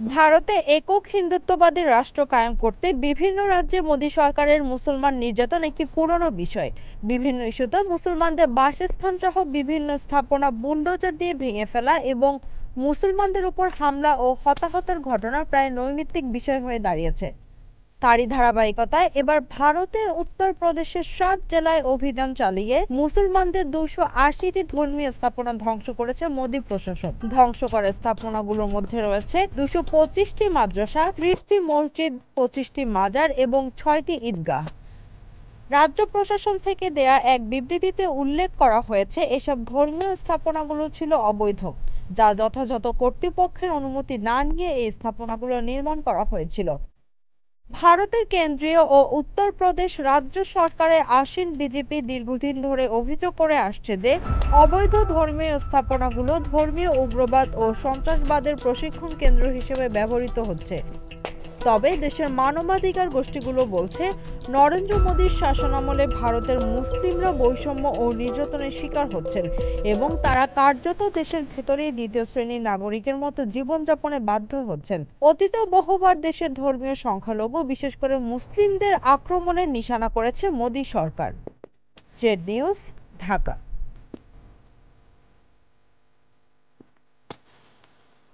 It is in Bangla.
ভারতে একক হিন্দুত্ববাদী রাষ্ট্র কায়েম করতে বিভিন্ন রাজ্যে মোদী সরকারের মুসলমান নির্যাতন একটি পুরনো বিষয়। বিভিন্ন ইস্যুতে মুসলমানদের বাসস্থান সহ বিভিন্ন স্থাপনা বুলডোজার দিয়ে ভেঙে ফেলা এবং মুসলমানদের উপর হামলা ও হতাহতের ঘটনা প্রায় নৈমিত্তিক বিষয় হয়ে দাঁড়িয়েছে। তারই ধারাবাহিকতায় এবার ভারতের উত্তরপ্রদেশের 7 জেলায় অভিযান চালিয়ে মুসলমানদের 280টি ধর্মীয় স্থাপনা ধ্বংস করেছে মোদী প্রশাসন। ধ্বংস করা স্থাপনাগুলোর মধ্যে রয়েছে 225টি মাদ্রাসা, 30টি মসজিদ, 25টি মাজার এবং 6টি ঈদগাহ। রাজ্য প্রশাসন থেকে দেয়া এক বিবৃতিতে উল্লেখ করা হয়েছে, এসব ধর্মীয় স্থাপনাগুলো ছিল অবৈধ, যা যথাযথ কর্তৃপক্ষের অনুমতি না নিয়ে এই স্থাপনাগুলো নির্মাণ করা হয়েছিল। ভারতের কেন্দ্রীয় ও উত্তরপ্রদেশ রাজ্য সরকারের আসীন বিজেপি দীর্ঘদিন ধরে অভিযোগ করে আসছে যে অবৈধ ধর্মীয় স্থাপনাগুলো ধর্মীয় উগ্রবাদ ও সন্ত্রাসবাদের প্রশিক্ষণ কেন্দ্র হিসেবে ব্যবহৃত হচ্ছে। তবে দেশের মানবাধিকার গোষ্ঠীগুলো বলছে, নরেন্দ্র মোদীর শাসনামলে ভারতের মুসলিমরা বৈষম্য ও নির্যাতনের শিকার হচ্ছেন এবং তারা কার্যত দেশের ভেতরেই দ্বিতীয় শ্রেণীর নাগরিকের মতো জীবনযাপনে বাধ্য হচ্ছেন। অতীতেও বহুবার দেশের ধর্মীয় সংখ্যালঘু, বিশেষ করে মুসলিমদের আক্রমণের নিশানা করেছে মোদী সরকার। Z News, Dhaka.